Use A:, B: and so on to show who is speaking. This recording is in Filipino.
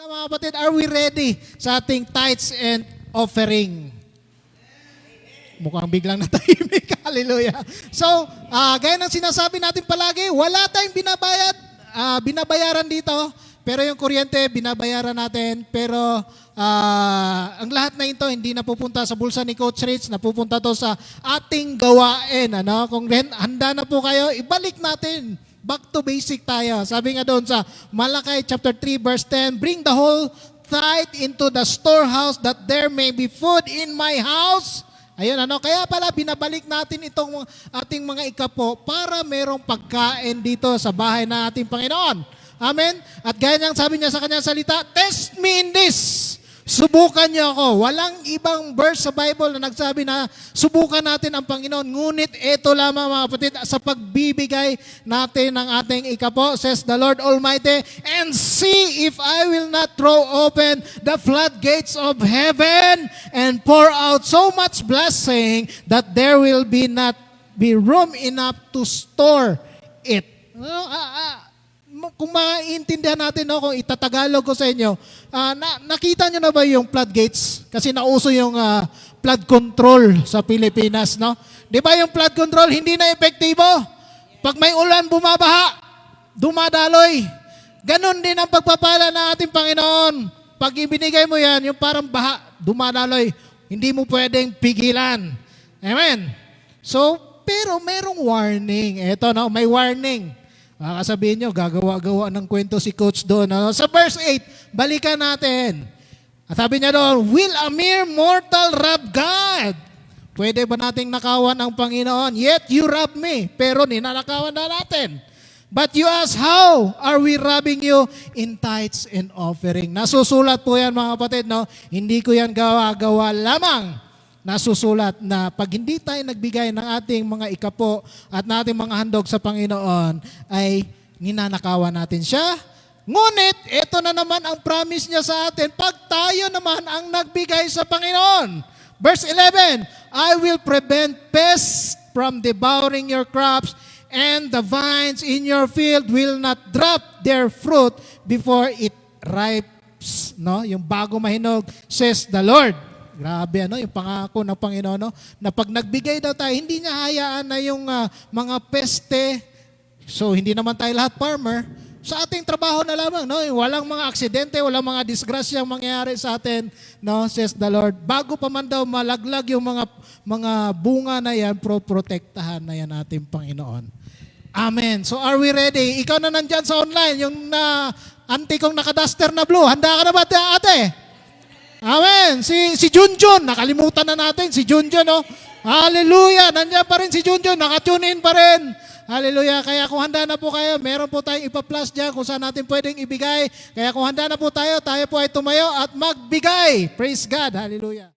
A: Mga kapatid, are we ready sa ating tithes and offering? Mukhang biglang natahimik. Hallelujah. So, gaya ng sinasabi natin palagi, wala tayong binabayaran dito. Pero yung kuryente, binabayaran natin. Pero ang lahat na ito, hindi napupunta sa bulsa ni Coach Rich, napupunta to sa ating gawain. Ano? Kung handa na po kayo, ibalik natin. Back to basic tayo. Sabi nga doon sa Malakay chapter 3 verse 10, bring the whole tithe into the storehouse that there may be food in my house. Ayun, kaya pala binabalik natin itong ating mga ikapo para merong pagkain dito sa bahay na ating Panginoon. Amen? At gaya niyang sabi niya sa kanyang salita, test me in this. Subukan niyo ako. Walang ibang verse sa Bible na nagsabi na subukan natin ang Panginoon. Ngunit ito lamang mga kapatid, sa pagbibigay natin ng ating ikapo, says the Lord Almighty, and see if I will not throw open the floodgates of heaven and pour out so much blessing that there will not be room enough to store it. Kung maintindihan natin, kung itatagalog ko sa inyo, nakita nyo na ba yung floodgates? Kasi nauso yung flood control sa Pilipinas, no? Di ba yung flood control hindi na epektibo? Pag may ulan, bumabaha, dumadaloy. Ganon din ang pagpapala ng ating Panginoon. Pag ibinigay mo yan, yung parang baha, dumadaloy, hindi mo pwedeng pigilan. Amen? So, pero merong warning. Eto, may warning. Sabihin nyo, gagawa-gawa ng kwento si Coach doon. Sa verse 8, balikan natin. At sabi niya doon, will a mere mortal rob God? Pwede ba nating nakawan ang Panginoon? Yet you rob me. Pero ninanakawan na natin. But you ask, how are we robbing you? In tithes and offering. Nasusulat po yan mga kapatid. No? Hindi ko yan gawa-gawa lamang. Nasusulat na pag hindi tayo nagbigay ng ating mga ikapo at nating mga handog sa Panginoon, ay ninanakawan natin siya. Ngunit, ito na naman ang promise niya sa atin, pag tayo naman ang nagbigay sa Panginoon. Verse 11, I will prevent pests from devouring your crops, and the vines in your field will not drop their fruit before it ripes. No? Yung bago mahinog, says the Lord. Grabe, yung pangako ng Panginoon, na pag nagbigay daw tayo, hindi niya hayaan na yung mga peste. So, hindi naman tayo lahat farmer. Sa ating trabaho na lamang, walang mga aksidente, walang mga disgrasyang mangyayari sa atin, says the Lord. Bago pa man daw malaglag yung mga bunga na yan, protektahan na yan ating Panginoon. Amen. So, are we ready? Ikaw na nandyan sa online, yung auntie kong nakaduster na blue. Handa ka na ba, ate? Amen. Si Junjun, nakalimutan na natin si Junjun, Hallelujah. Nandiyan pa rin si Junjun, nakatune in pa rin. Hallelujah. Kaya kung handa na po kayo, meron po tayong ipa-plus dyan kung saan natin pwedeng ibigay. Kaya kung handa na po tayo po ay tumayo at magbigay. Praise God. Hallelujah.